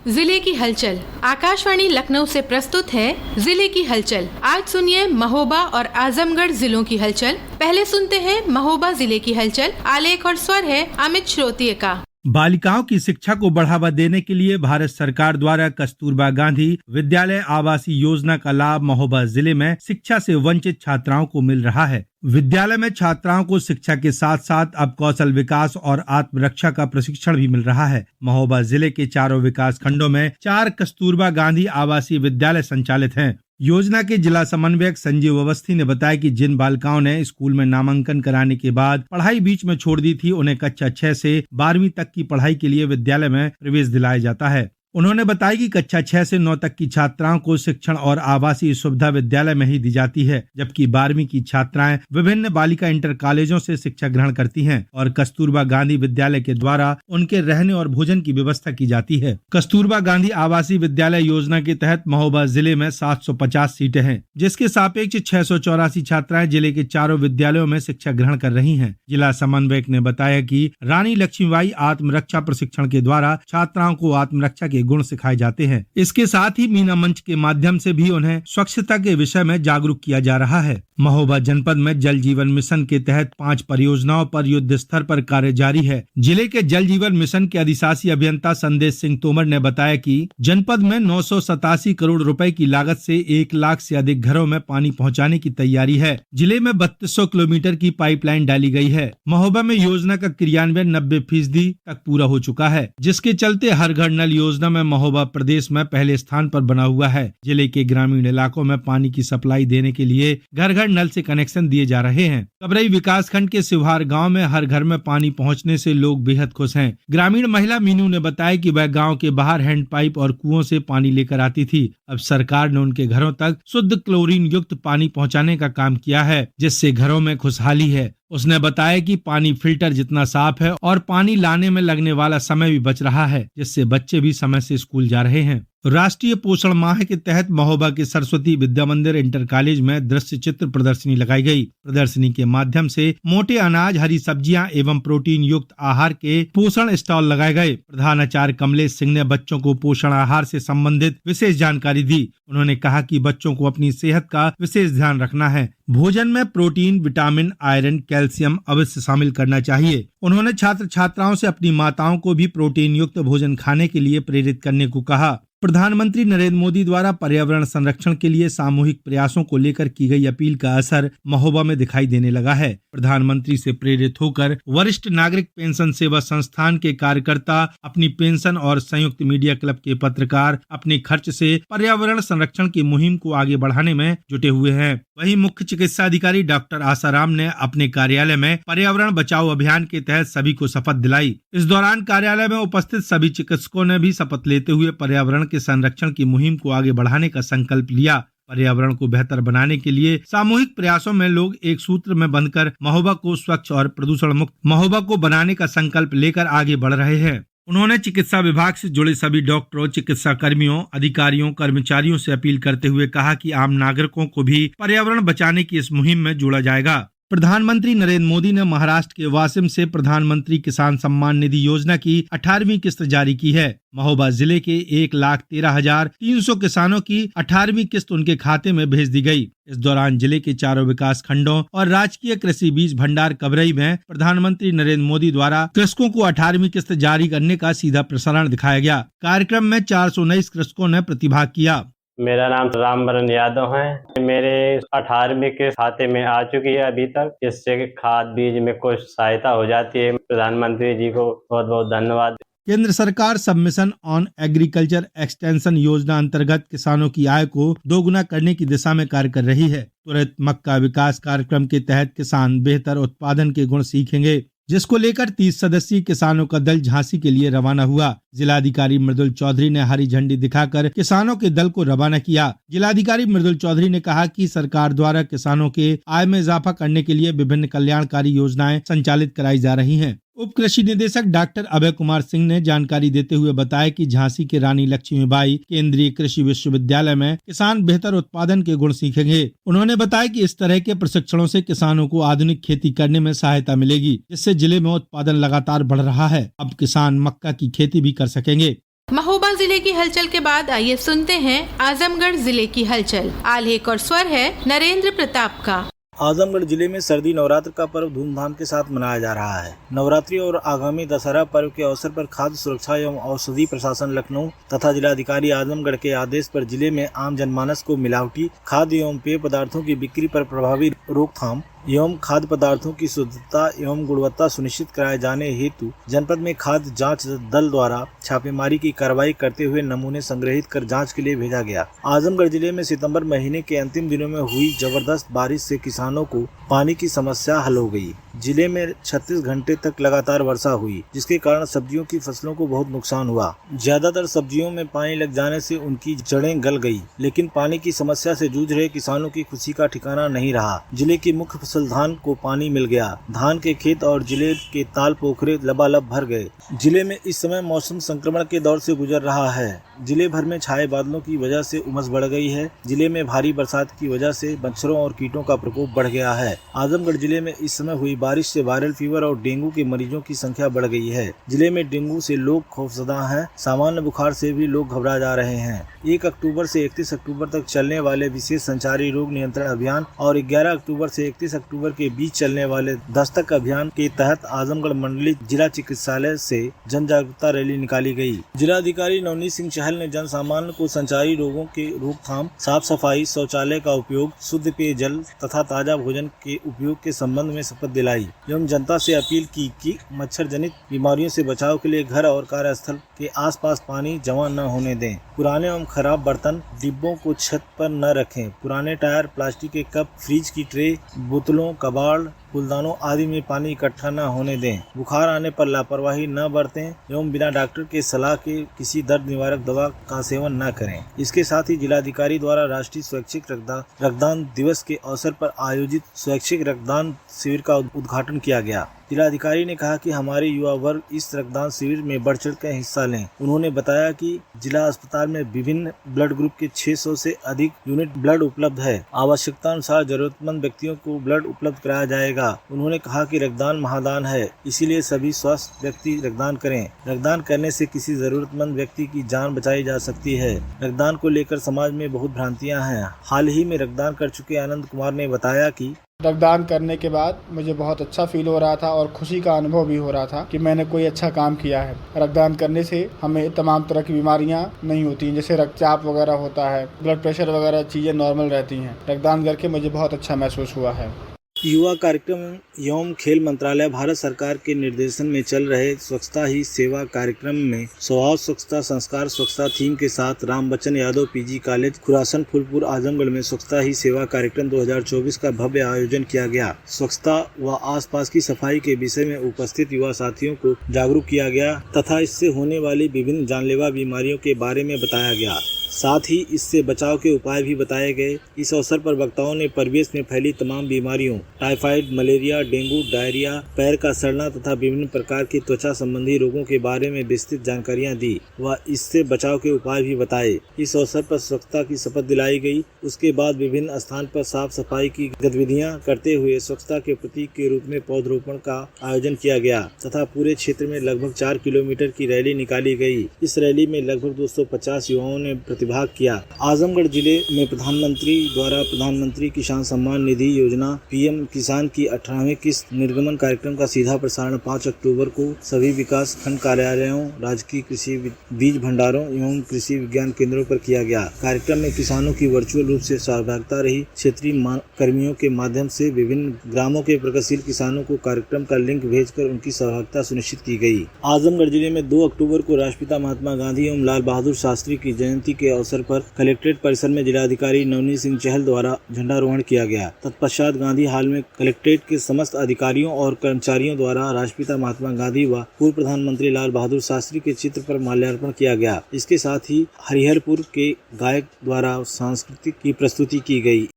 जिले की हलचल। आकाशवाणी लखनऊ से प्रस्तुत है जिले की हलचल। आज सुनिए महोबा और आजमगढ़ जिलों की हलचल। पहले सुनते हैं महोबा जिले की हलचल। आलेख और स्वर है अमित श्रोतीय का। बालिकाओं की शिक्षा को बढ़ावा देने के लिए भारत सरकार द्वारा कस्तूरबा गांधी विद्यालय आवासीय योजना का लाभ महोबा जिले में शिक्षा से वंचित छात्राओं को मिल रहा है। विद्यालय में छात्राओं को शिक्षा के साथ साथ अब कौशल विकास और आत्मरक्षा का प्रशिक्षण भी मिल रहा है। महोबा जिले के चारों विकास खंडों में 4 कस्तूरबा गांधी आवासीय विद्यालय संचालित हैं। योजना के जिला समन्वयक संजीव अवस्थी ने बताया कि जिन बालिकाओं ने स्कूल में नामांकन कराने के बाद पढ़ाई बीच में छोड़ दी थी, उन्हें कक्षा 6 से 12वीं तक की पढ़ाई के लिए विद्यालय में प्रवेश दिलाया जाता है। उन्होंने बताया कि कक्षा 6 से 9 तक की छात्राओं को शिक्षण और आवासीय सुविधा विद्यालय में ही दी जाती है, जबकि 12वीं की छात्राएं विभिन्न बालिका इंटर कॉलेजों से शिक्षा ग्रहण करती हैं और कस्तूरबा गांधी विद्यालय के द्वारा उनके रहने और भोजन की व्यवस्था की जाती है। कस्तूरबा गांधी आवासीय विद्यालय योजना के तहत महोबा जिले में 750 सीटें हैं, जिसके सापेक्ष 684 छात्राएं जिले के चारों विद्यालयों में शिक्षा ग्रहण कर रही हैं। जिला समन्वयक ने बताया कि रानी लक्ष्मीबाई आत्मरक्षा प्रशिक्षण के द्वारा छात्राओं को आत्मरक्षा के गुण सिखाए जाते हैं। इसके साथ ही मीना मंच के माध्यम से भी उन्हें स्वच्छता के विषय में जागरूक किया जा रहा है। महोबा जनपद में जल जीवन मिशन के तहत 5 परियोजनाओं पर युद्ध स्तर पर कार्य जारी है। जिले के जल जीवन मिशन के अधिशासी अभियंता संदेश सिंह तोमर ने बताया कि जनपद में 987 करोड़ रुपए की लागत से 1 लाख से अधिक घरों में पानी पहुंचाने की तैयारी है। जिले में 3200 किलोमीटर की पाइपलाइन डाली गई है। महोबा में योजना का क्रियान्वयन 90% तक पूरा हो चुका है, जिसके चलते हर घर नल योजना में महोबा प्रदेश में पहले स्थान पर बना हुआ है। जिले के ग्रामीण इलाकों में पानी की सप्लाई देने के लिए घर घर नल से कनेक्शन दिए जा रहे हैं। कबरई विकास खंड के सिवहार गांव में हर घर में पानी पहुंचने से लोग बेहद खुश हैं। ग्रामीण महिला मीनू ने बताया कि वह गांव के बाहर हैंड पाइप और कुओं से पानी लेकर आती थी। अब सरकार ने उनके घरों तक शुद्ध क्लोरीन युक्त पानी पहुंचाने का काम किया है, जिससे घरों में खुशहाली है। उसने बताया कि पानी फिल्टर जितना साफ है और पानी लाने में लगने वाला समय भी बच रहा है, जिससे बच्चे भी समय से स्कूल जा रहे हैं। राष्ट्रीय पोषण माह के तहत महोबा के सरस्वती विद्या मंदिर इंटर कॉलेज में दृश्य चित्र प्रदर्शनी लगाई गई। प्रदर्शनी के माध्यम से मोटे अनाज, हरी सब्जियां एवं प्रोटीन युक्त आहार के पोषण स्टॉल लगाए गए। प्रधानाचार्य कमलेश सिंह ने बच्चों को पोषण आहार से संबंधित विशेष जानकारी दी। उन्होंने कहा कि बच्चों को अपनी सेहत का विशेष ध्यान रखना है। भोजन में प्रोटीन, विटामिन, आयरन, कैल्शियम अवश्य शामिल करना चाहिए। उन्होंने छात्र छात्राओं से अपनी माताओं को भी प्रोटीन युक्त भोजन खाने के लिए प्रेरित करने को कहा। प्रधानमंत्री नरेंद्र मोदी द्वारा पर्यावरण संरक्षण के लिए सामूहिक प्रयासों को लेकर की गई अपील का असर महोबा में दिखाई देने लगा है। प्रधानमंत्री से प्रेरित होकर वरिष्ठ नागरिक पेंशन सेवा संस्थान के कार्यकर्ता, अपनी पेंशन और संयुक्त मीडिया क्लब के पत्रकार अपने खर्च से पर्यावरण संरक्षण की मुहिम को आगे बढ़ाने में जुटे हुए हैं। वहीं मुख्य चिकित्सा अधिकारी डॉक्टर आसाराम ने अपने कार्यालय में पर्यावरण बचाओ अभियान के तहत सभी को शपथ दिलाई। इस दौरान कार्यालय में उपस्थित सभी चिकित्सकों ने भी शपथ लेते हुए पर्यावरण के संरक्षण की मुहिम को आगे बढ़ाने का संकल्प लिया। पर्यावरण को बेहतर बनाने के लिए सामूहिक प्रयासों में लोग एक सूत्र में बंधकर महोबा को स्वच्छ और प्रदूषण मुक्त महोबा को बनाने का संकल्प लेकर आगे बढ़ रहे हैं। उन्होंने चिकित्सा विभाग से जुड़े सभी डॉक्टरों, चिकित्सा कर्मियों, अधिकारियों, कर्मचारियों से अपील करते हुए कहा कि आम नागरिकों को भी पर्यावरण बचाने की इस मुहिम में जोड़ा जाएगा। प्रधानमंत्री नरेंद्र मोदी ने महाराष्ट्र के वाशिम से प्रधानमंत्री किसान सम्मान निधि योजना की 18वीं किस्त जारी की है। महोबा जिले के 1,13,300 किसानों की 18वीं किस्त उनके खाते में भेज दी गई। इस दौरान जिले के चारों विकास खंडों और राजकीय कृषि बीज भंडार कबरई में प्रधानमंत्री नरेंद्र मोदी द्वारा कृषकों को 18वीं किस्त जारी करने का सीधा प्रसारण दिखाया गया। कार्यक्रम में 419 कृषकों ने प्रतिभाग किया। मेरा नाम रामबरन यादव है। मेरे 18वीं के खाते में आ चुकी है अभी तक, जिससे खाद बीज में कुछ सहायता हो जाती है। प्रधानमंत्री जी को बहुत बहुत धन्यवाद। केंद्र सरकार सबमिशन ऑन एग्रीकल्चर एक्सटेंशन योजना अंतर्गत किसानों की आय को दोगुना करने की दिशा में कार्य कर रही है। त्वरित मक्का विकास कार्यक्रम के तहत किसान बेहतर उत्पादन के गुण सीखेंगे, जिसको लेकर 30 सदस्यीय किसानों का दल झांसी के लिए रवाना हुआ। जिलाधिकारी मृदुल चौधरी ने हरी झंडी दिखाकर किसानों के दल को रवाना किया। जिलाधिकारी मृदुल चौधरी ने कहा कि सरकार द्वारा किसानों के आय में इजाफा करने के लिए विभिन्न कल्याणकारी योजनाएं संचालित कराई जा रही हैं। उप कृषि निदेशक डॉक्टर अभय कुमार सिंह ने जानकारी देते हुए बताया कि झांसी के रानी लक्ष्मीबाई केंद्रीय कृषि विश्वविद्यालय में किसान बेहतर उत्पादन के गुण सीखेंगे। उन्होंने बताया कि इस तरह के प्रशिक्षणों से किसानों को आधुनिक खेती करने में सहायता मिलेगी, जिससे जिले में उत्पादन लगातार बढ़ रहा है। अब किसान मक्का की खेती भी कर सकेंगे। महोबा जिले की हलचल के बाद आइए सुनते हैं आजमगढ़ जिले की हलचल। आलेख और स्वर है नरेंद्र प्रताप का। आजमगढ़ जिले में सर्दी नवरात्र का पर्व धूमधाम के साथ मनाया जा रहा है। नवरात्रि और आगामी दशहरा पर्व के अवसर पर खाद्य सुरक्षा एवं औषधि प्रशासन लखनऊ तथा जिलाधिकारी आजमगढ़ के आदेश पर जिले में आम जनमानस को मिलावटी खाद्य एवं पेय पदार्थों की बिक्री पर प्रभावी रोकथाम एवं खाद्य पदार्थों की शुद्धता एवं गुणवत्ता सुनिश्चित कराए जाने हेतु जनपद में खाद्य जांच दल द्वारा छापेमारी की कार्रवाई करते हुए नमूने संग्रहित कर जांच के लिए भेजा गया। आजमगढ़ जिले में सितंबर महीने के अंतिम दिनों में हुई जबरदस्त बारिश से किसानों को पानी की समस्या हल हो गई। जिले में 36 घंटे तक लगातार वर्षा हुई, जिसके कारण सब्जियों की फसलों को बहुत नुकसान हुआ। ज्यादातर सब्जियों में पानी लग जाने से उनकी जड़ें गल गई, लेकिन पानी की समस्या से जूझ रहे किसानों की खुशी का ठिकाना नहीं रहा। जिले की मुख्य फसल धान को पानी मिल गया। धान के खेत और जिले के ताल पोखरे लबालब भर गए। जिले में इस समय मौसम संक्रमण के दौर से गुजर रहा है। जिले भर में छाए बादलों की वजह से उमस बढ़ गई है। जिले में भारी बरसात की वजह से मच्छरों और कीटों का प्रकोप बढ़ गया है। आजमगढ़ जिले में इस समय हुई बारिश से वायरल फीवर और डेंगू के मरीजों की संख्या बढ़ गई है। जिले में डेंगू से लोग खौफजदा हैं। सामान्य बुखार से भी लोग घबरा जा रहे हैं। 1 अक्टूबर से 31 अक्टूबर तक चलने वाले विशेष संचारी रोग नियंत्रण अभियान और 11 अक्टूबर से 31 अक्टूबर के बीच चलने वाले दस्तक अभियान के तहत आजमगढ़ मंडली जिला चिकित्सालय से जन जागरूकता रैली निकाली गई। जिलाधिकारी नवनीत सिंह चहल ने जन सामान्य को संचारी रोगों के रोकथाम, साफ सफाई, शौचालय का उपयोग, शुद्ध पेयजल तथा ताजा भोजन के उपयोग के संबंध में शपथ दिलाई एवं जनता से अपील की कि मच्छर जनित बीमारियों से बचाव के लिए घर और कार्यस्थल के आसपास पानी जमा न होने दें। पुराने एवं खराब बर्तन, डिब्बों को छत पर न रखें। पुराने टायर, प्लास्टिक के कप, फ्रिज की ट्रे, बोतलों, कबाड़, फूलदानों आदि में पानी इकट्ठा न होने दें। बुखार आने पर लापरवाही न बरतें एवं बिना डॉक्टर के सलाह के किसी दर्द निवारक दवा का सेवन न करें। इसके साथ ही जिलाधिकारी द्वारा राष्ट्रीय स्वैच्छिक रक्तदान दिवस के अवसर पर आयोजित स्वैच्छिक रक्तदान शिविर का उद्घाटन किया गया। जिलाधिकारी ने कहा कि हमारे युवा वर्ग इस रक्तदान शिविर में बढ़ चढ़ कर हिस्सा लें। उन्होंने बताया कि जिला अस्पताल में विभिन्न ब्लड ग्रुप के 600 से अधिक यूनिट ब्लड उपलब्ध है। आवश्यकता अनुसार जरूरतमंद व्यक्तियों को ब्लड उपलब्ध कराया जाएगा। उन्होंने कहा कि रक्तदान महादान है, इसीलिए सभी स्वस्थ व्यक्ति रक्तदान करें। रक्तदान करने से किसी जरूरतमंद व्यक्ति की जान बचाई जा सकती है। रक्तदान को लेकर समाज में बहुत भ्रांतियां हैं। हाल ही में रक्तदान कर चुके आनंद कुमार ने बताया कि रक्तदान करने के बाद मुझे बहुत अच्छा फील हो रहा था और खुशी का अनुभव भी हो रहा था कि मैंने कोई अच्छा काम किया है। रक्तदान करने से हमें तमाम तरह की बीमारियां नहीं होती, जैसे रक्तचाप वगैरह होता है, ब्लड प्रेशर वगैरह चीज़ें नॉर्मल रहती हैं। रक्तदान करके मुझे बहुत अच्छा महसूस हुआ है। युवा कार्यक्रम एवं खेल मंत्रालय भारत सरकार के निर्देशन में चल रहे स्वच्छता ही सेवा कार्यक्रम में स्वभाव स्वच्छता संस्कार स्वच्छता थीम के साथ राम बच्चन यादव पीजी कॉलेज खुरासन फूलपुर आजमगढ़ में स्वच्छता ही सेवा कार्यक्रम 2024 का भव्य आयोजन किया गया। स्वच्छता व आसपास की सफाई के विषय में उपस्थित युवा साथियों को जागरूक किया गया तथा इससे होने वाली विभिन्न जानलेवा बीमारियों के बारे में बताया गया। साथ ही इससे बचाव के उपाय भी बताए गए। इस अवसर पर वक्ताओं ने परिवेश में फैली तमाम बीमारियों, टाइफाइड, मलेरिया, डेंगू, डायरिया, पैर का सड़ना तथा विभिन्न प्रकार की त्वचा संबंधी रोगों के बारे में विस्तृत जानकारियां दी व इससे बचाव के उपाय भी बताए। इस अवसर पर स्वच्छता की शपथ दिलाई गई। उसके बाद विभिन्न स्थान पर साफ सफाई की गतिविधियां करते हुए स्वच्छता के प्रतीक के रूप में पौधरोपण का आयोजन किया गया तथा पूरे क्षेत्र में लगभग 4 किलोमीटर की रैली निकाली गई। इस रैली में लगभग 250 युवाओं ने प्रतिभाग किया। आजमगढ़ जिले में प्रधानमंत्री द्वारा प्रधानमंत्री किसान सम्मान निधि योजना पीएम किसान की 18वीं किस्त निर्गमन कार्यक्रम का सीधा प्रसारण 5 अक्टूबर को सभी विकास खंड कार्यालयों, राजकीय कृषि बीज भंडारों एवं कृषि विज्ञान केंद्रों पर किया गया। कार्यक्रम में किसानों की वर्चुअल रूप से सहभागिता रही। क्षेत्रीय कर्मियों के माध्यम से विभिन्न ग्रामों के प्रगतिशील किसानों को कार्यक्रम का लिंक भेजकर उनकी सहभागिता सुनिश्चित की गई। आजमगढ़ जिले में 2 अक्टूबर को राष्ट्रपिता महात्मा गांधी एवं लाल बहादुर शास्त्री की जयंती के अवसर पर कलेक्ट्रेट परिसर में जिलाधिकारी नवनीत सिंह चहल द्वारा झंडारोहण किया गया। तत्पश्चात गांधी हाल में कलेक्ट्रेट के समस्त अधिकारियों और कर्मचारियों द्वारा राष्ट्रपिता महात्मा गांधी व पूर्व प्रधानमंत्री लाल बहादुर शास्त्री के चित्र पर माल्यार्पण किया गया। इसके साथ ही हरिहरपुर के गायक द्वारा सांस्कृतिक की प्रस्तुति की गई।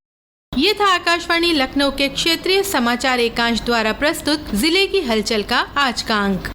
ये था आकाशवाणी लखनऊ के क्षेत्रीय समाचार एकांश द्वारा प्रस्तुत जिले की हलचल का आज का अंक।